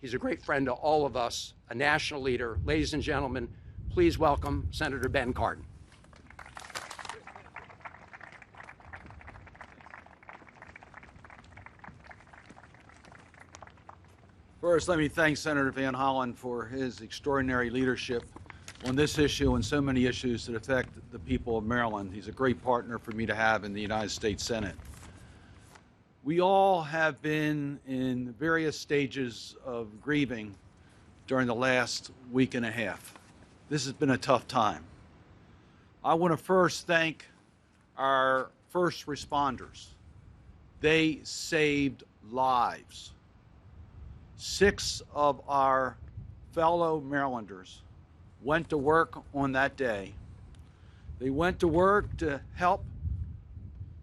He's a great friend to all of us, a national leader. Ladies and gentlemen, please welcome Senator Ben Cardin. First, let me thank Senator Van Hollen for his extraordinary leadership on this issue and so many issues that affect the people of Maryland. He's a great partner for me to have in the United States Senate. We all have been in various stages of grieving during the last week and a half. This has been a tough time. I want to first thank our first responders. They saved lives. 6 of our fellow Marylanders went to work on that day. They went to work to help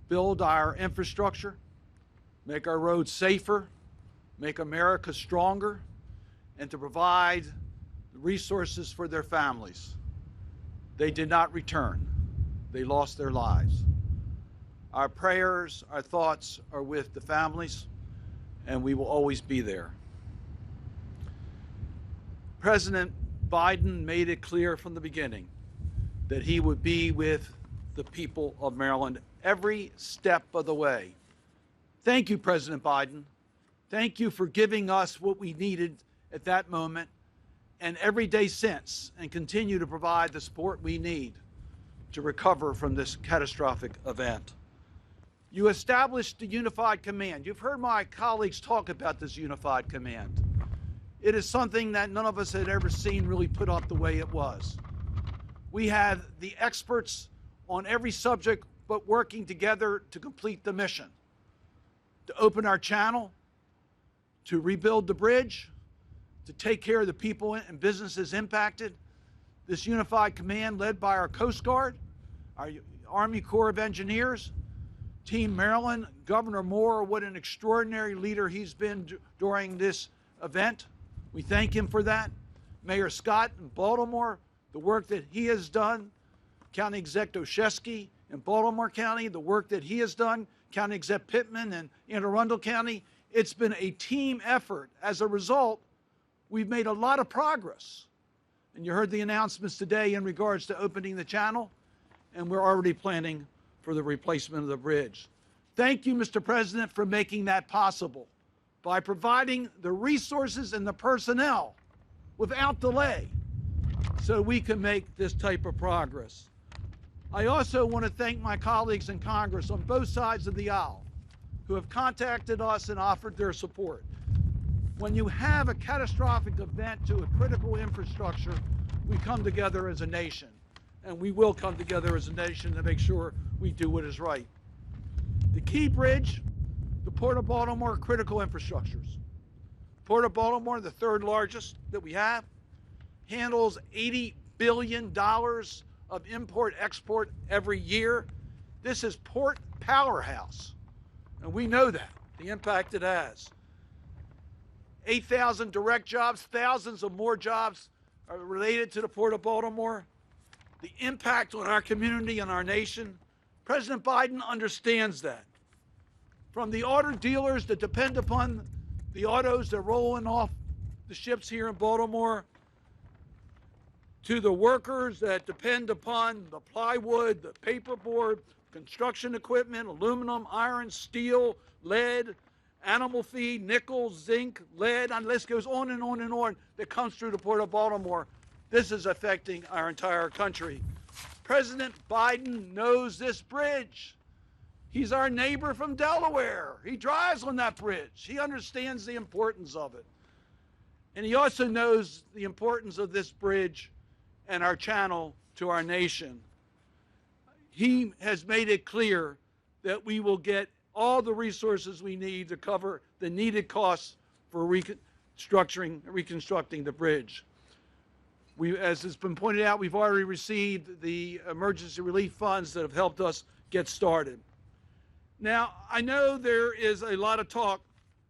build our infrastructure, make our roads safer, make America stronger, and to provide resources for their families. They did not return. They lost their lives. Our prayers, our thoughts are with the families, and we will always be there. President Biden made it clear from the beginning that he would be with the people of Maryland every step of the way. Thank you, President Biden. Thank you for giving us what we needed at that moment and every day since, and continue to provide the support we need to recover from this catastrophic event. You established the unified command. You've heard my colleagues talk about this unified command. It is something that none of us had ever seen really put up the way it was. We had the experts on every subject, but working together to complete the mission. To open our channel, to rebuild the bridge, to take care of the people and businesses impacted. This unified command led by our Coast Guard, our Army Corps of Engineers, Team Maryland, Governor Moore, what an extraordinary leader he's been during this event. We thank him for that. Mayor Scott in Baltimore, the work that he has done. County Executive Oshesky in Baltimore County, the work that he has done. County Executive Pittman in Anne Arundel County. It's been a team effort. As a result, we've made a lot of progress. And you heard the announcements today in regards to opening the channel, and we're already planning for the replacement of the bridge. Thank you, Mr. President, for making that possible by providing the resources and the personnel without delay so we can make this type of progress. I also want to thank my colleagues in Congress on both sides of the aisle who have contacted us and offered their support. When you have a catastrophic event to a critical infrastructure, we come together as a nation, and we will come together as a nation to make sure we do what is right. The key bridge, the Port of Baltimore critical infrastructures. Port of Baltimore, the 3rd largest that we have, handles $80 billion of import-export every year. This is port powerhouse, and we know that, the impact it has. 8,000 direct jobs, thousands of more jobs are related to the Port of Baltimore. The impact on our community and our nation, President Biden understands that. From the auto dealers that depend upon the autos that are rolling off the ships here in Baltimore, to the workers that depend upon the plywood, the paperboard, construction equipment, aluminum, iron, steel, lead, animal feed, nickel, zinc, lead, and the list goes on and on and on that comes through the Port of Baltimore. This is affecting our entire country. President Biden knows this bridge. He's our neighbor from Delaware. He drives on that bridge. He understands the importance of it. And he also knows the importance of this bridge and our channel to our nation. He has made it clear that we will get all the resources we need to cover the needed costs for reconstructing the bridge. As has been pointed out, we've already received the emergency relief funds that have helped us get started. Now, I know there is a lot of talk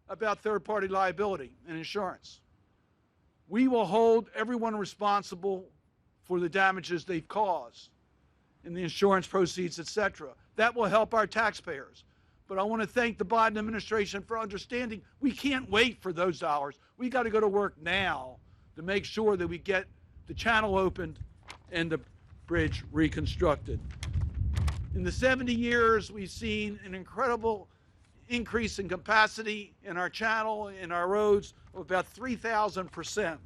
about third-party liability and insurance. We will hold everyone responsible for the damages they've caused and the insurance proceeds, etc. That will help our taxpayers. But I want to thank the Biden administration for understanding we can't wait for those dollars. We got to go to work now to make sure that we get the channel opened and the bridge reconstructed. In the 70 years, we've seen an incredible increase in capacity in our channel, in our roads, of about 3,000%.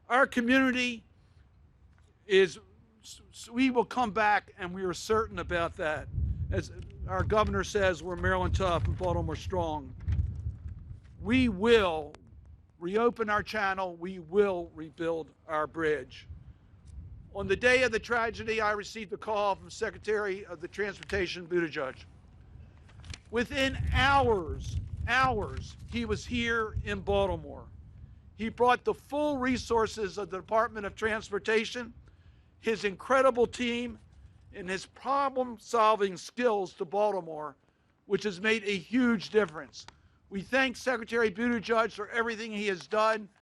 Our community we will come back, and we are certain about that. As our governor says, we're Maryland tough and Baltimore strong. We will reopen our channel. We will rebuild our bridge. On the day of the tragedy, I received a call from Secretary of the Transportation, Buttigieg. Within hours, he was here in Baltimore. He brought the full resources of the Department of Transportation, his incredible team, and his problem-solving skills to Baltimore, which has made a huge difference. We thank Secretary Buttigieg for everything he has done,